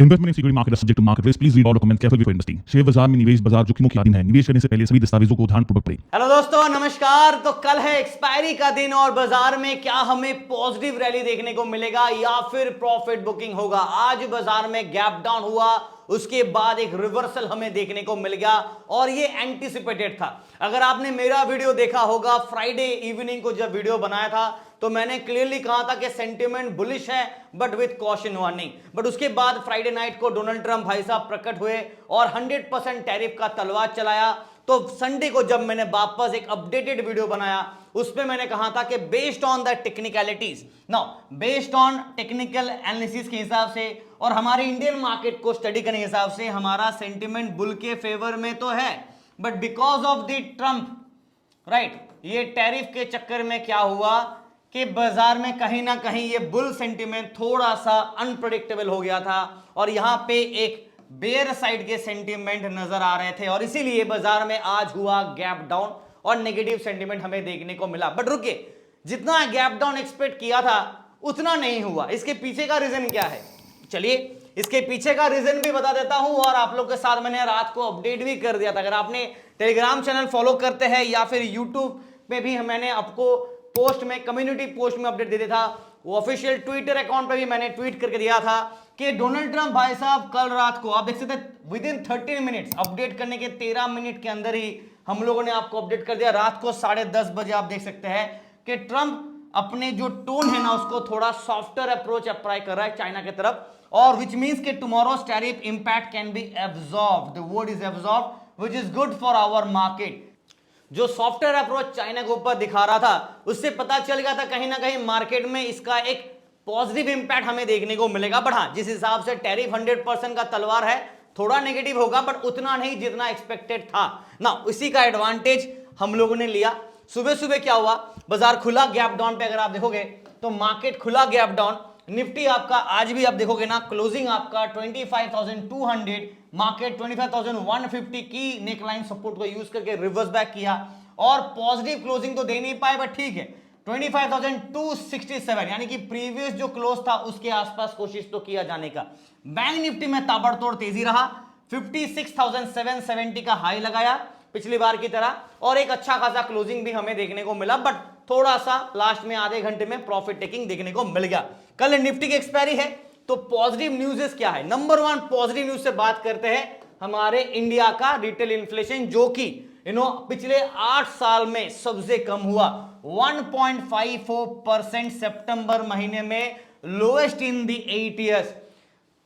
Investment in security market is subject to market risk. Please read all documents carefully before investing. Share बाजार में निवेश बाजार जोखिमों के अधीन है। निवेश करने से पहले सभी दस्तावेजों को ध्यानपूर्वक पढ़ें। हेलो दोस्तों, नमस्कार। तो कल है एक्सपायरी का दिन और बाजार में क्या हमें पॉजिटिव रैली देखने को मिलेगा या फिर प्रॉफिट बुकिंग होगा। आज बाजार में गैप डाउन हुआ, उसके बाद एक रिवर्सल हमें देखने को मिल गया और ये एंटीसिपेटेड था। अगर आपने मेरा वीडियो देखा होगा फ्राइडे इवनिंग को जब वीडियो बनाया था तो मैंने क्लियरली कहा था कि सेंटिमेंट बुलिश है but with caution warning. But उसके बाद फ्राइडे नाइट को डोनाल्ड ट्रंप भाई साहब प्रकट हुए और 100% टैरिफ का तलवार चलाया। तो संडे को जब मैंने वापस एक अपडेटेड वीडियो बनाया उसमें मैंने कहा था कि based on the technicalities, now based on technical analysis के हिसाब से और हमारे इंडियन मार्केट को स्टडी करने के हिसाब से हमारा सेंटिमेंट बुल के फेवर में तो है, but because of the Trump right, ये टैरिफ के चक्कर में क्या हुआ कि बाजार में कहीं ना कहीं ये बुल सेंटिमेंट थोड़ा सा अनप्रेडिक्टेबल हो गया था और यहां पे एक बेयर साइड के सेंटिमेंट नजर आ रहे थे और इसीलिए बाजार में आज हुआ गैप डाउन और नेगेटिव सेंटिमेंट हमें देखने को मिला। बट रुकिए, जितना गैप डाउन एक्सपेक्ट किया था उतना नहीं हुआ। इसके पीछे का रीजन क्या है, चलिए इसके पीछे का रीजन भी बता देता हूं और आप लोग के साथ मैंने रात को अपडेट भी कर दिया था। अगर आपने टेलीग्राम चैनल फॉलो करते हैं या फिर यूट्यूब पे भी मैंने आपको पोस्ट में कम्युनिटी पोस्ट में अपडेट दे दिया था, वो ऑफिशियल ट्विटर अकाउंट पे भी मैंने ट्वीट करके दिया था कि डोनाल्ड ट्रंप भाई साहब कल रात को आप देख सकते हैं विद इन 13 मिनट्स अपडेट करने के 13 मिनट के अंदर ही हम लोगों ने आपको अपडेट कर दिया। रात को 10:30 बजे आप देख सकते हैं कि ट्रंप अपने जो टोन है ना उसको थोड़ा सॉफ्टर अप्रोच अप्लाई कर रहा है चाइना की तरफ और विच मींस कि tomorrow's tariff impact can be absorbed, the word is absorbed which is good for our market. जो सॉफ्टवेयर अप्रोच चाइना के ऊपर दिखा रहा था उससे पता चल गया था कहीं ना कहीं मार्केट में इसका एक पॉजिटिव इंपैक्ट हमें देखने को मिलेगा। बट हाँ, जिस हिसाब से टैरिफ 100% का तलवार है थोड़ा नेगेटिव होगा बट उतना नहीं जितना एक्सपेक्टेड था ना। इसी का एडवांटेज हम लोगों ने लिया। सुबह सुबह क्या हुआ, बाजार खुला गैप डाउन पे। अगर आप देखोगे तो मार्केट खुला गैप डाउन, निफ्टी आपका आज भी आप देखोगे ना क्लोजिंग आपका 25,200, मार्केट 25,150 की नेकलाइन सपोर्ट को यूज करके रिवर्स बैक किया और पॉजिटिव क्लोजिंग तो दे नहीं पाए बट ठीक है 25,267 यानी कि प्रीवियस जो क्लोज था उसके आसपास कोशिश तो किया जाने का। बैंक निफ्टी में ताबड़तोड़ तेजी रहा, 56,770 का हाई लगाया पिछली बार की तरह और एक अच्छा खासा क्लोजिंग भी हमें देखने को मिला बट थोड़ा सा लास्ट में आधे घंटे में प्रॉफिट टेकिंग देखने को मिल गया। कल निफ्टी की एक्सपायरी है तो पॉजिटिव न्यूज़ क्या है, नंबर 1 पॉजिटिव न्यूज से बात करते हैं हमारे इंडिया का रिटेल इन्फ्लेशन जो कि पिछले 8 साल में सबसे कम हुआ 1.54% सितंबर महीने में, lowest in the 8 years.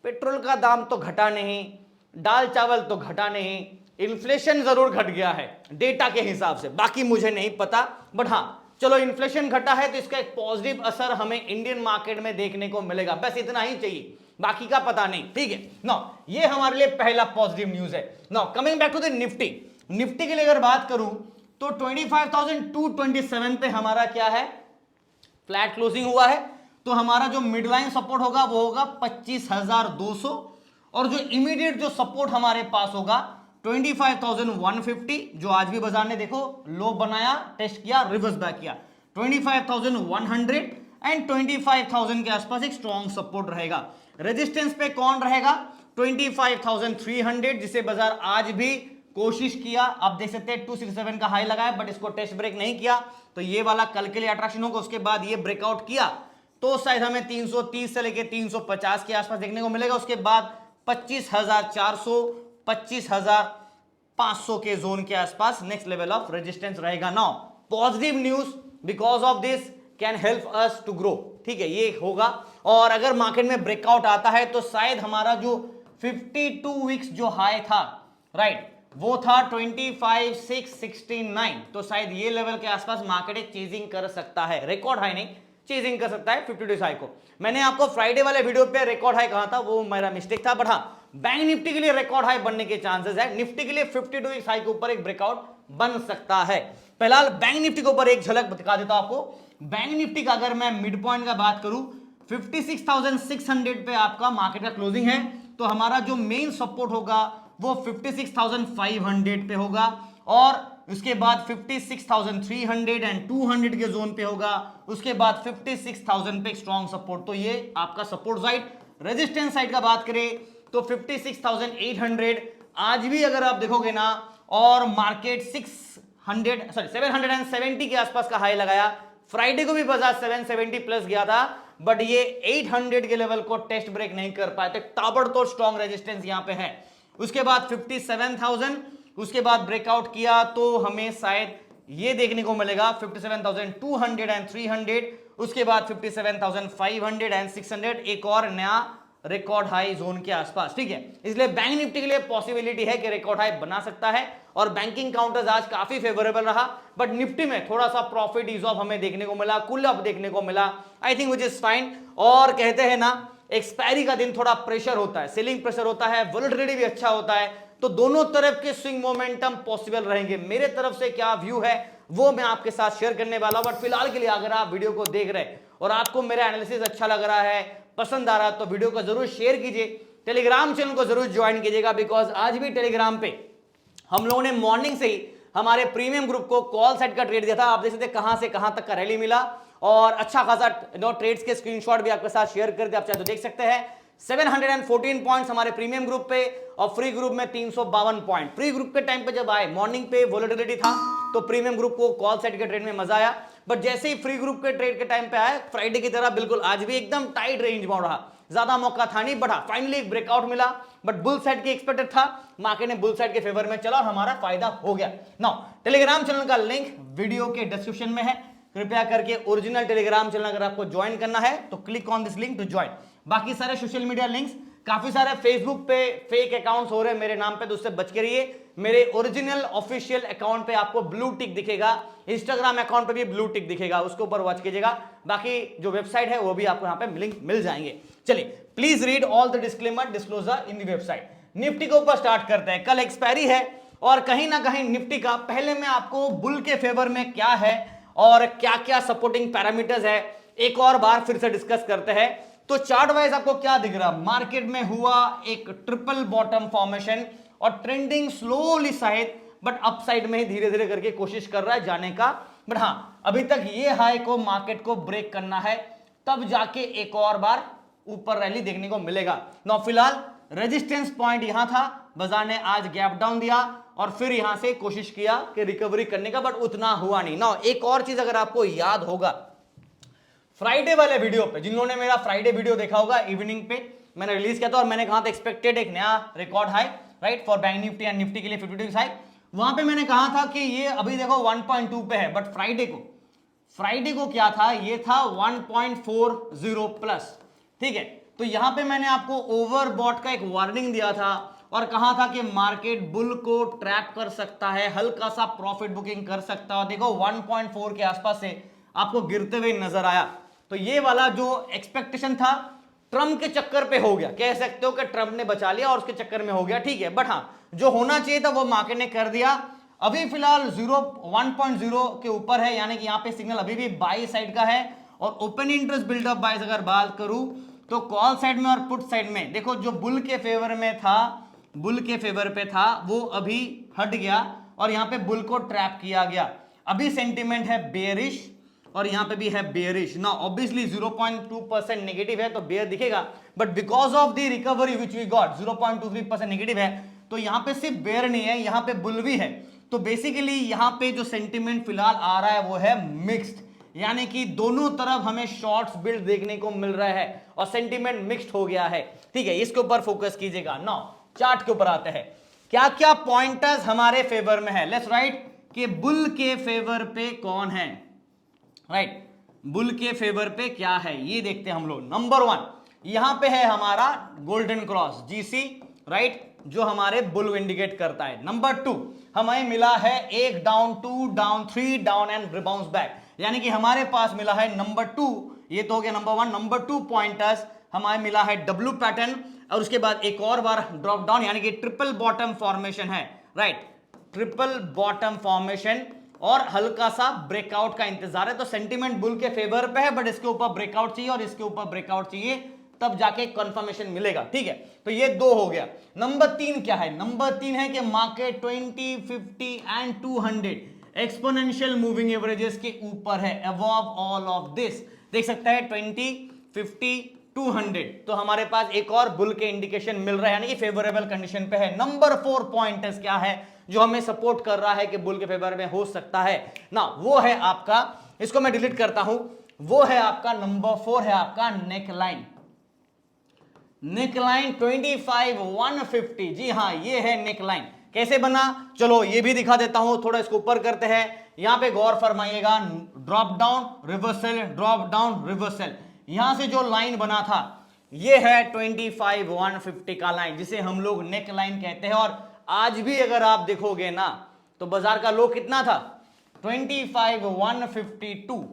Petrol का दाम तो घटा नहीं, दाल चावल तो घटा नहीं, इन्फ्लेशन जरूर घट गया है डेटा के हिसाब से, बाकी मुझे नहीं पता बट हाँ चलो इन्फ्लेशन घटा है तो इसका एक पॉजिटिव असर हमें इंडियन मार्केट में देखने को मिलेगा। बस इतना ही चाहिए, बाकी का पता नहीं, ठीक है नो। ये हमारे लिए पहला पॉजिटिव न्यूज है। No coming back to the Nifty, Nifty के लिए अगर बात करूं तो 25,227 पे हमारा क्या है, फ्लैट क्लोजिंग हुआ है। तो हमारा जो मिड लाइन सपोर्ट होगा वो होगा 25,200 और जो इमीडिएट जो सपोर्ट हमारे पास होगा 25,150, जो आज भी बाजार ने देखो लो बनाया, टेस्ट किया, रिवर्स बैक किया। 25,100 एंड 25,000 के आसपास एक स्ट्रॉन्ग सपोर्ट रहेगा। रेजिस्टेंस पे कौन रहेगा, 25,300 जिसे बाजार आज भी कोशिश किया, आप देख सकते हैं 267 का हाई लगाया बट इसको टेस्ट ब्रेक नहीं किया तो ये वाला कल के लिए अट्रैक्शन होगा। उसके बाद ये ब्रेकआउट किया तो शायद हमें 330 से लेके 350 के आसपास देखने को मिलेगा। उसके बाद 25,400 25,500 के जोन के आसपास नेक्स्ट लेवल ऑफ रेजिस्टेंस रहेगा। Now positive news because of this can help us to grow, ठीक है ये होगा। और अगर मार्केट में ब्रेकआउट आता है तो शायद हमारा जो 52 वीक्स जो हाई था राइट वो था 25,669, तो शायद ये लेवल के आसपास मार्केट एक चेजिंग कर सकता है, रिकॉर्ड हाई नहीं चेजिंग कर सकता है 52 हाई को। मैंने आपको फ्राइडे वाले वीडियो पे रिकॉर्ड हाई कहा था, वो मेरा मिस्टेक था बट हाँ बैंक निफ्टी के लिए रिकॉर्ड हाई बनने के चांसेस है। निफ्टी के लिए 52 वीक्स हाई के ऊपर एक ब्रेकआउट बन सकता है। फिलहाल बैंक निफ्टी के ऊपर एक झलक दिखा देता हूं आपको। बैंक निफ्टी का अगर मैं मिड पॉइंट का बात करूं 56,600 पे आपका मार्केट का क्लोजिंग है तो हमारा जो मेन सपोर्ट होगा वो 56,500 पे होगा और उसके बाद 56,300 एंड 200 के जोन पे होगा। उसके बाद 56,000 पे स्ट्रॉन्ग सपोर्ट, तो ये आपका सपोर्ट साइड। रेजिस्टेंस साइड का बात करें तो 56,800 आज भी अगर आप देखोगे ना, और मार्केट 770 के आसपास का हाई लगाया। फ्राइडे को भी बाजार 770 प्लस गया था, बट ये 800 के लेवल को टेस्ट ब्रेक नहीं कर पाए, तो ताबड़तोड़ स्ट्रॉन्ग रेजिस्टेंस यहां पे है। उसके बाद 57,000, उसके बाद ब्रेकआउट किया तो हमें शायद ये देखने को मिलेगा 57,200 एंड 300, उसके बाद 57,500 एंड 600, एक और नया रिकॉर्ड हाई जोन के आसपास, ठीक है। इसलिए बैंक निफ्टी के लिए पॉसिबिलिटी है कि रिकॉर्ड हाई बना सकता है, और बैंकिंग काउंटर्स आज काफी फेवरेबल रहा, बट निफ्टी में थोड़ा सा प्रॉफिट ईज ऑफ हमें देखने को मिला, कुल अप देखने को मिला, I think which is fine. और कहते हैं ना, एक्सपायरी का दिन थोड़ा प्रेशर होता है, सेलिंग प्रेशर होता है, वोलेटिलिटी भी अच्छा होता है, तो दोनों तरफ के स्विंग मोमेंटम पॉसिबल रहेंगे। मेरे तरफ से क्या व्यू है वो मैं आपके साथ शेयर करने वाला हूं, बट फिलहाल के लिए अगर आप वीडियो को देख रहे हैं और आपको मेरा एनालिसिस अच्छा लग रहा है, पसंद आ रहा है, तो वीडियो को जरूर शेयर कीजिए, टेलीग्राम चैनल को जरूर ज्वाइन कीजिएगा, बिकॉज आज भी टेलीग्राम पे हम लोगों ने मॉर्निंग से ही हमारे प्रीमियम ग्रुप को कॉल सेट का ट्रेड दिया था। आप देख सकते हैं कहां से कहां तक का रैली मिला, और अच्छा खासा ट्रेड्स के स्क्रीनशॉट भी आपके साथ शेयर करते, आप चाहे तो देख सकते हैं। 714 पॉइंट्स हमारे प्रीमियम ग्रुप पे, और फ्री ग्रुप में 352 पॉइंट। फ्री ग्रुप के टाइम पे जब आए, मॉर्निंग पे वोलेटिलिटी था, तो प्रीमियम ग्रुप को कॉल सेट के ट्रेड में मजा आया, बट जैसे ही फ्री ग्रुप के ट्रेड के टाइम पे आए, फ्राइडे की तरह बिल्कुल आज भी एकदम टाइट रेंज में रहा, ज्यादा मौका था नहीं, बढ़ा, फाइनली एक ब्रेकआउट मिला, बट बुल साइड की एक्सपेक्टेड था, मार्केट ने बुल साइड के फेवर में चला और हमारा फायदा हो गया। नाउ टेलीग्राम चैनल का लिंक वीडियो के डिस्क्रिप्शन में है, कृपया करके ओरिजिनल टेलीग्राम चैनल अगर आपको ज्वाइन करना है तो click on this link to join. बाकी सारे सोशल मीडिया लिंक्स, काफी सारे फेसबुक पे फेक अकाउंट्स हो रहे हैं मेरे नाम पे, तो उससे बच के रहिए। मेरे ओरिजिनल ऑफिशियल अकाउंट पे आपको ब्लू टिक दिखेगा, इंस्टाग्राम अकाउंट पे भी ब्लू टिक दिखेगा, उसके ऊपर वॉच कीजिएगा। बाकी जो वेबसाइट है वो भी आपको यहाँ पे लिंक मिल जाएंगे। चलिए, please read all the disclaimer disclosure in the website. Nifty के ऊपर स्टार्ट करते हैं। कल एक्सपायरी है, और कहीं ना कहीं निफ्टी का पहले मैं आपको बुल के फेवर में क्या है और क्या क्या सपोर्टिंग पैरामीटर्स है एक और बार फिर से डिस्कस करते हैं। तो चार्ट वाइज आपको क्या दिख रहा है, मार्केट में हुआ एक ट्रिपल बॉटम फॉर्मेशन, और ट्रेंडिंग स्लोली शायद, बट अपसाइड में ही धीरे धीरे करके कोशिश कर रहा है जाने का। बट हाँ, अभी तक ये हाई को मार्केट को ब्रेक करना है, तब जाके एक और बार ऊपर रैली देखने को मिलेगा। नौ फिलहाल रेजिस्टेंस पॉइंट यहां था, बाजार ने आज गैप डाउन दिया और फिर यहां से कोशिश किया कि रिकवरी करने का, बट उतना हुआ नहीं। नौ एक और चीज अगर आपको याद होगा, फ्राइडे वाले वीडियो पे, जिन्होंने मेरा फ्राइडे वीडियो देखा होगा, इवनिंग पे मैंने रिलीज किया था, और मैंने कहा था एक्सपेक्टेड एक नया record high, right, for bank Nifty and Nifty के लिए 52 हाई। वहां पे मैंने कहा था कि ये अभी देखो 1.2 पे है, बट फ्राइडे को क्या था, ये था 1.40 प्लस, ठीक है। तो यहां पे मैंने आपको ओवरबॉट का एक वार्निंग दिया था, और कहा था कि मार्केट बुल को ट्रैप कर सकता है, हल्का सा प्रॉफिट बुकिंग कर सकता है। देखो 1.4 के आसपास से आपको गिरते हुए नजर आया, तो ये वाला जो एक्सपेक्टेशन था ट्रम्प के चक्कर पे हो गया, कह सकते हो कि ट्रम्प ने बचा लिया और उसके चक्कर में हो गया, ठीक है। बट हाँ, जो होना चाहिए था वो मार्केट ने कर दिया। अभी फिलहाल 1.0 के ऊपर है, यानी कि यहाँ पे सिग्नल अभी भी बाई साइड का है, और ओपन इंटरेस्ट बिल्डअप बाइस अगर बात करूं तो कॉल साइड में और पुट साइड में देखो, जो बुल के फेवर में था, बुल के फेवर पे था, वो अभी हट गया और यहाँ पे बुल को ट्रैप किया गया। अभी सेंटिमेंट है बेयरिश, और यहां पे भी है बेयरिश ना। ऑब्वियसली 0.2% नेगेटिव है तो बेयर दिखेगा, but because of the recovery which we got 0.23% negative है, तो यहां पे सिर्फ बेयर नहीं है, यहां पे बुल भी है। तो बेसिकली यहां पे जो सेंटिमेंट फिलहाल आ रहा है वो है मिक्स्ड, यानी कि दोनों तरफ हमें शॉर्ट्स बिल्ड देखने को मिल रहा है और सेंटिमेंट मिक्स्ड हो गया है, ठीक है। इसके ऊपर फोकस कीजिएगा। नाउ चार्ट के ऊपर आते हैं, क्या क्या पॉइंटर्स हमारे फेवर में है। लेट्स राइट कि बुल के फेवर पे कौन है, राइट, बुल के फेवर पे क्या है ये देखते हैं हम लोग। नंबर 1 यहां पे है हमारा गोल्डन क्रॉस जीसी, राइट, जो हमारे बुल इंडिकेट करता है। नंबर 2 हमें मिला है एक down, 2 down, 3 down and rebounce back, यानी कि हमारे पास मिला है नंबर 2, ये तो हो गया नंबर 1। नंबर 2 पॉइंटर्स हमें मिला है डब्ल्यू पैटर्न, और उसके बाद एक और बार ड्रॉप डाउन, यानी कि ट्रिपल बॉटम फॉर्मेशन है, राइट, ट्रिपल बॉटम फॉर्मेशन, और हल्का सा ब्रेकआउट का इंतजार है। तो सेंटीमेंट बुल के फेवर पे है, बट इसके ऊपर ब्रेकआउट चाहिए और इसके ऊपर ब्रेकआउट चाहिए, तब जाके कंफर्मेशन मिलेगा, ठीक है। तो ये 2 हो गया। नंबर 3 क्या है, नंबर 3 है कि market 20, 50 and 200 exponential moving averages के ऊपर है, अबव ऑल ऑफ दिस। देख सकता है 20, 50, 200, तो हमारे पास एक और बुल के इंडिकेशन मिल रहा है, यानी कि फेवरेबल कंडीशन पे है। नंबर 4 पॉइंटर्स क्या है जो हमें सपोर्ट कर रहा है कि बुल के फेवर में हो सकता है ना, वो है आपका, इसको मैं डिलीट करता हूं, वो है आपका नंबर 4 है आपका नेकलाइन। नेकलाइन 25,150, जी हां ये है नेकलाइन। कैसे बना, चलो ये भी दिखा देता हूं, थोड़ा इसको ऊपर करते हैं। यहां पे गौर फरमाइएगा, drop down reversal, drop down reversal, यहां से जो लाइन बना था ये है 25,150 का लाइन, जिसे हम लोग नेक लाइन कहते हैं। और आज भी अगर आप देखोगे ना तो बाजार का लो कितना था, 25,152,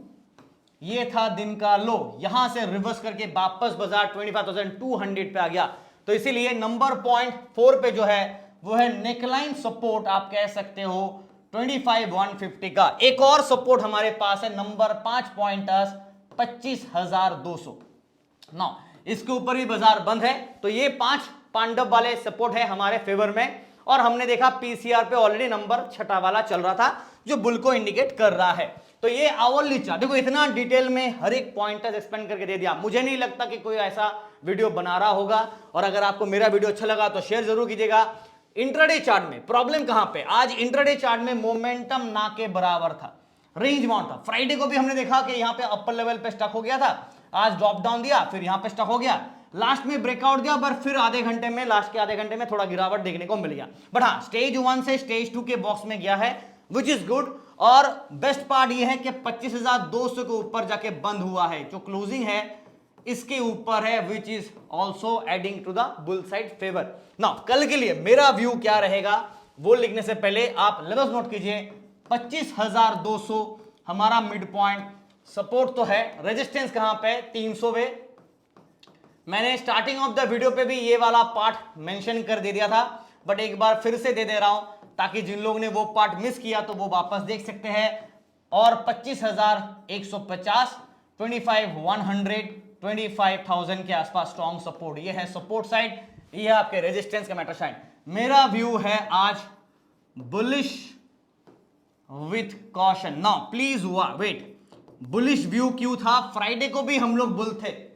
ये था दिन का लो। यहां से रिवर्स करके वापस बाजार 25,200 पे आ गया। तो इसीलिए नंबर पॉइंट 4 पे जो है वो है नेकलाइन सपोर्ट, आप कह सकते हो 25,150 का। एक और सपोर्ट हमारे पास है नंबर 5 पॉइंटर्स 25,200 ना, इसके ऊपर भी बाजार बंद है। तो ये 5 पांडव वाले सपोर्ट है हमारे फेवर में। और हमने देखा पीसीआर पे ऑलरेडी नंबर 6 वाला चल रहा था जो बुल को इंडिकेट कर रहा है। तो ये आवरली चार्ट देखो, इतना डिटेल में हर एक पॉइंटर एक्सप्लेन करके दे दिया। मुझे नहीं लगता कि कोई ऐसा वीडियो बना रहा होगा। और अगर आपको मेरा वीडियो अच्छा लगा तो शेयर जरूर कीजिएगा। इंट्राडे चार्ट में प्रॉब्लम कहां पे, आज इंट्राडे चार्ट में मोमेंटम ना के बराबर था, रेंज बाउंड था। फ्राइडे को भी हमने देखा कि यहां पे अपर लेवल पे स्टक हो गया था, आज ड्रॉप डाउन दिया, फिर यहां पे स्टक हो गया, लास्ट में ब्रेकआउट दिया, पर फिर आधे घंटे में, लास्ट के आधे घंटे में थोड़ा गिरावट देखने को मिल गया। बट हाँ, स्टेज 1 से स्टेज 2 के बॉक्स में गया है, विच इज गुड। और बेस्ट पार्ट ये है कि 25,200 के ऊपर जाके बंद हुआ है, जो क्लोजिंग है इसके ऊपर है, which is also adding to the bull side favour. Now कल के लिए मेरा व्यू क्या रहेगा वो लिखने से पहले आप लेवल्स नोट कीजिए। 25,200 हमारा मिड पॉइंट, सपोर्ट तो है, रेजिस्टेंस कहां पे, 300 पे। मैंने स्टार्टिंग ऑफ द वीडियो पे भी ये वाला पार्ट मेंशन कर दे दिया था, बट एक बार फिर से दे रहा हूं ताकि जिन लोगों ने वो पार्ट मिस किया तो वो वापस देख सकते हैं। और 25,150, 25,100, 25,000 के आसपास स्ट्रॉन्ग सपोर्ट, ये है सपोर्ट साइड, ये है आपके रेजिस्टेंस का मेटर साइड। मेरा व्यू है आज bullish with caution. Now please wait, bullish view क्यों था, फ्राइडे को भी हम लोग बुल थे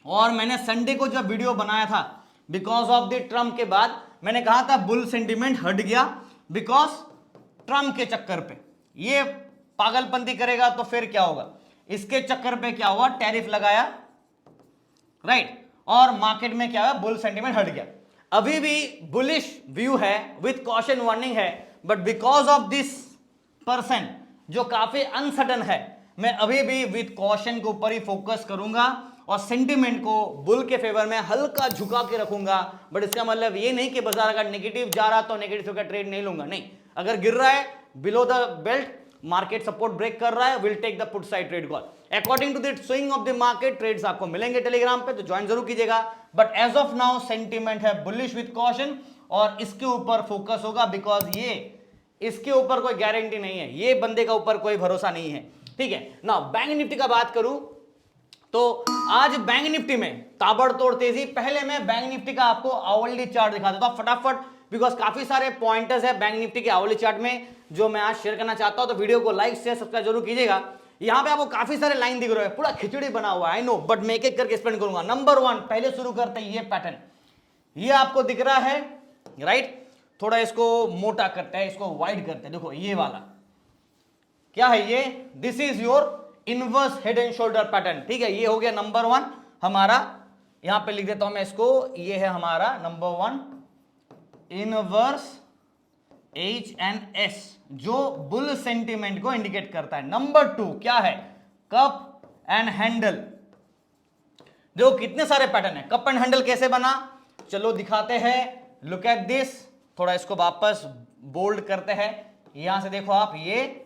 और मैंने संडे को जब वीडियो बनाया था बिकॉज ऑफ द ट्रम्प के बाद मैंने कहा था बुल सेंटिमेंट हट गया बिकॉज ट्रम्प के चक्कर पे ये पागलपंती करेगा तो फिर क्या होगा, इसके चक्कर पे क्या हुआ, टैरिफ लगाया, राइट, और मार्केट में क्या हुआ, बुल सेंटिमेंट हट गया। अभी भी बुलिश व्यू है विथ कॉशन वार्निंग है, but because of this person जो काफी अनसर्टन है, मैं अभी भी विथ कॉशन के ऊपर ही फोकस करूंगा और सेंटिमेंट को बुल के फेवर में हल्का झुका के रखूंगा। बट इसका मतलब ये नहीं कि बाजार अगर नेगेटिव जा रहा तो नेगेटिव का ट्रेड नहीं लूंगा, नहीं। अगर गिर रहा है below the belt, market support break कर रहा है, will take the put side trade call according to the swing of the market. Trades आपको मिलेंगे टेलीग्राम पे, तो ज्वाइन जरूर कीजिएगा। But as of now sentiment है बुलिश विथ कॉशन और इसके ऊपर फोकस होगा बिकॉज ये इसके ऊपर कोई गारंटी नहीं है, ये बंदे का ऊपर कोई भरोसा नहीं है, ठीक है ना। बैंक निफ्टी का बात करूं तो आज बैंक निफ्टी में ताबड़तोड़ तेजी। पहले मैं बैंक निफ्टी का आपको आवरली चार्ट दिखा देता हूं फटाफट, बिकॉज काफी सारे पॉइंटर्स है बैंक निफ्टी के आवरली चार्ट में जो मैं आज शेयर करना चाहता हूं। तो वीडियो को लाइक शेयर सब्सक्राइब जरूर कीजिएगा। यहां पे आपको काफी सारे लाइन दिख रहे हैं, पूरा खिचड़ी बना हुआ है, आई नो, बट मैं एक एक करके एक्सप्लेन करूंगा। नंबर 1 पहले शुरू करते हैं, ये पैटर्न ये आपको दिख रहा है, राइट। थोड़ा इसको मोटा करते हैं, इसको वाइड करते हैं, देखो ये वाला क्या है, ये this is your inverse head and shoulder pattern, ठीक है। ये हो गया नंबर 1 हमारा, यहां पे लिख देता हूं मैं इसको, ये है हमारा नंबर 1 इनवर्स H&S जो बुल सेंटिमेंट को इंडिकेट करता है। नंबर 2 क्या है, कप एंड हैंडल। देखो कितने सारे पैटर्न है, कप एंड हैंडल कैसे बना, चलो दिखाते हैं। लुक एट दिस, थोड़ा इसको वापस बोल्ड करते हैं, यहां से देखो आप, ये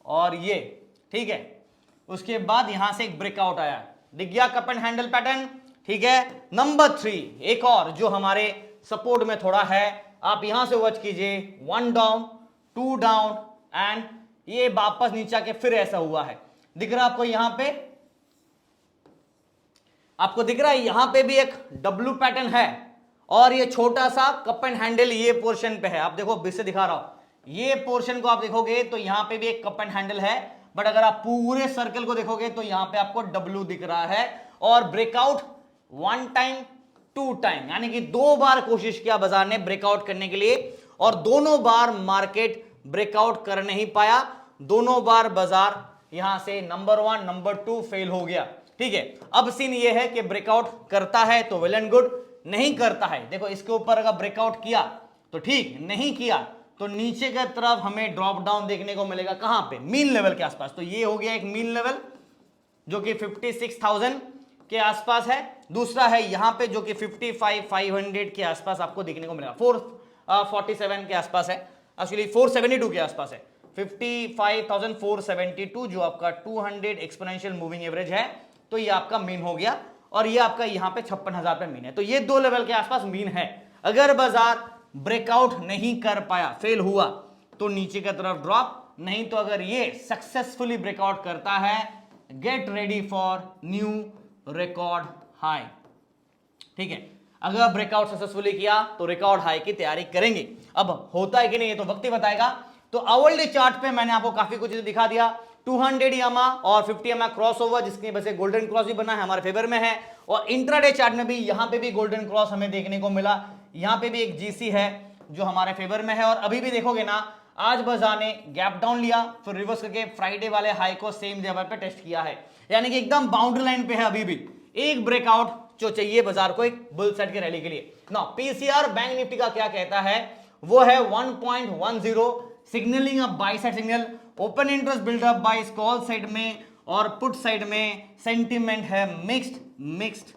और ये, ठीक है। उसके बाद यहां से एक ब्रेकआउट आया, दिख गया कप एंड हैंडल पैटर्न, ठीक है। नंबर 3 एक और जो हमारे सपोर्ट में थोड़ा है, आप यहां से वॉच कीजिए, 1 डाउन 2 डाउन एंड ये वापस नीचे के फिर ऐसा हुआ है, दिख रहा आपको यहां पे, आपको दिख रहा है यहां पे भी एक डब्ल्यू पैटर्न है और ये छोटा सा कप एंड हैंडल ये पोर्शन पे है। आप देखो बीच से दिखा रहा हूं, ये पोर्शन को आप देखोगे तो यहां पे भी एक कप एंड हैंडल है, बट अगर आप पूरे सर्कल को देखोगे तो यहां पे आपको डब्ल्यू दिख रहा है और ब्रेकआउट 1 टाइम 2 टाइम, यानी कि 2 बार कोशिश किया बाजार ने ब्रेकआउट करने के लिए और दोनों बार मार्केट ब्रेकआउट कर नहीं पाया, दोनों बार बाजार यहां से नंबर 1 नंबर 2 फेल हो गया। ठीक है, अब सीन ये है कि ब्रेकआउट करता है तो वेल एंड गुड, नहीं करता है, देखो इसके ऊपर अगर ब्रेकआउट किया तो ठीक, नहीं किया तो नीचे की तरफ हमें ड्रॉप डाउन देखने को मिलेगा। कहां पे? मीन लेवल के आसपास। तो ये हो गया एक मीन लेवल जो कि 56,000 के आसपास है, दूसरा है यहां पे जो कि 55,500 के आसपास आपको देखने को मिलेगा, 447 के आसपास है, एक्चुअली 472 के आसपास है, 55,472 जो आपका 200 एक्सपोनेंशियल मूविंग एवरेज है। तो ये आपका मीन हो गया और ये आपका यहां पे 56,000 पे मीन है। तो ये 2 लेवल के आसपास मीन है। अगर बाजार ब्रेकआउट नहीं कर पाया, फेल हुआ, तो नीचे की तरफ ड्रॉप, नहीं तो अगर ये सक्सेसफुली ब्रेकआउट करता है, get ready for new record high. ठीक है, अगर ब्रेकआउट सक्सेसफुली किया तो रिकॉर्ड हाई की तैयारी करेंगे। अब होता है कि नहीं ये तो वक्त ही बताएगा। तो आवरली चार्ट पे मैंने आपको काफी कुछ दिखा दिया, 200 EMA और 50 EMA क्रॉसओवर, जिसकी वजह से गोल्डन क्रॉस भी बना है, हमारे फेवर में है। और इंट्राडे चार्ट में भी यहां पे भी गोल्डन क्रॉस हमें देखने को मिला, यहां पे भी एक जीसी है जो हमारे फेवर में है। और अभी भी देखोगे ना, आज बाजार ने गैप डाउन लिया, फिर रिवर्स करके फ्राइडे वाले हाई को सेम लेवल पे टेस्ट किया है, यानी कि एकदम बाउंड्री लाइन पे है। अभी भी एक ब्रेकआउट जो चाहिए बाजार को एक बुल सेट की रैली के लिए। ना पीसीआर बैंक निफ्टी का क्या कहता है, वो है 1.10, signalling a buy side signal, open interest buildup buy call side में और पुट साइड में सेंटीमेंट है मिक्स्ड।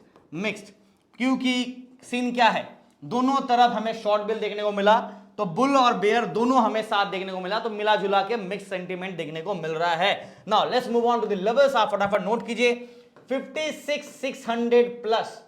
क्योंकि सीन क्या है, दोनों तरफ हमें शॉर्ट बिल देखने को मिला, तो बुल और बेयर दोनों हमें साथ देखने को मिला, तो मिला जुला के मिक्स सेंटीमेंट देखने को मिल रहा है। Now let's move on to the levels. आप फटाफट नोट कीजिए 56,600 प्लस,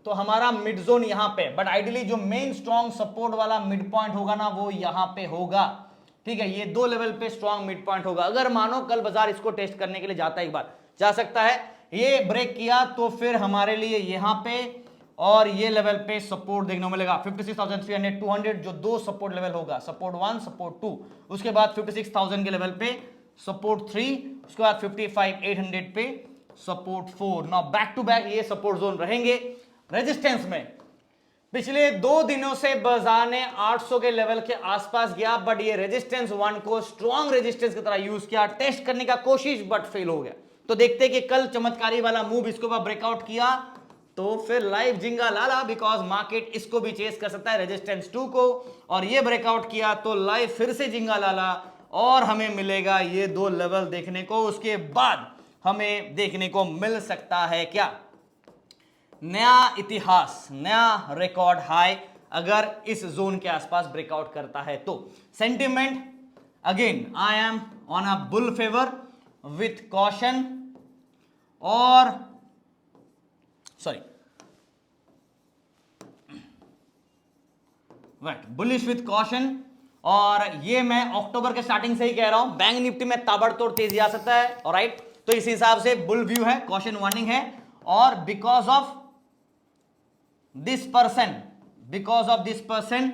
तो हमारा मिड जोन यहां पे, बट आइडियली जो मेन स्ट्रॉन्ग सपोर्ट वाला मिड पॉइंट होगा ना, वो यहां पे होगा। ठीक है, ये 2 लेवल पे स्ट्रॉन्ग मिड पॉइंट होगा। अगर मानो कल बाजार इसको टेस्ट करने के लिए जाता है, एक बार जा सकता है, ये ब्रेक किया तो फिर हमारे लिए यहां पे और ये लेवल पे सपोर्ट देखने को मिलेगा 56,300 200, जो 2 सपोर्ट लेवल होगा, सपोर्ट 1 सपोर्ट 2, उसके बाद 56,000 के लेवल पे सपोर्ट 3, उसके बाद 55,800 पे support 4। Now back to back ये सपोर्ट जोन रहेंगे। रेजिस्टेंस में पिछले 2 दिनों से बाजार ने 800 के लेवल के आसपास गया, बट ये रेजिस्टेंस 1 को स्ट्रॉन्ग रेजिस्टेंस की तरह यूज किया, टेस्ट करने का कोशिश, बट फेल हो गया। तो देखते हैं कि कल चमत्कारी वाला मूव इसके ऊपर ब्रेकआउट किया तो फिर लाइव जिंगा लाला, बिकॉज मार्केट इसको भी चेस कर सकता है रेजिस्टेंस 2 को, और ये ब्रेकआउट किया तो लाइव फिर से जिंगा लाला और हमें मिलेगा ये 2 लेवल देखने को। उसके बाद हमें देखने को मिल सकता है क्या, नया इतिहास, नया रिकॉर्ड हाई, अगर इस जोन के आसपास ब्रेकआउट करता है तो। Sentiment again, I am on a bull favour with caution, और sorry right, bullish with caution. और ये मैं अक्टूबर के स्टार्टिंग से ही कह रहा हूं, बैंक निफ्टी में ताबड़तोड़ तेजी आ सकता है, ऑलराइट। तो इस हिसाब से बुल व्यू है, कॉशन वार्निंग है, और because of this person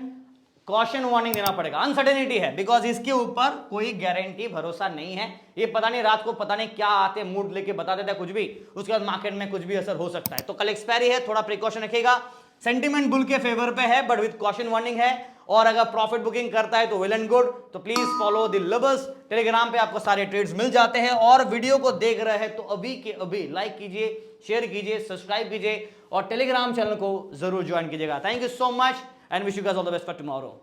caution warning देना पड़ेगा। अनसर्टेनिटी है, बिकॉज इसके ऊपर कोई गारंटी भरोसा नहीं है। ये पता नहीं रात को पता नहीं क्या आते मूड लेके बता देता है कुछ भी, उसके बाद मार्केट में कुछ भी असर हो सकता है। तो कल एक्सपायरी है, थोड़ा प्रिकॉशन रखेगा। सेंटीमेंट बुल के फेवर पे है, बट विद कॉशन वार्निंग है। और अगर प्रॉफिट बुकिंग करता है तो वेल एंड गुड। तो please follow the levels, Telegram पे आपको सारे ट्रेड्स मिल जाते हैं। और वीडियो को देख रहे हैं तो अभी के अभी लाइक कीजिए, शेयर कीजिए, सब्सक्राइब कीजिए और टेलीग्राम चैनल को जरूर ज्वाइन कीजिएगा। Thank you so much and wish you guys all the best for tomorrow.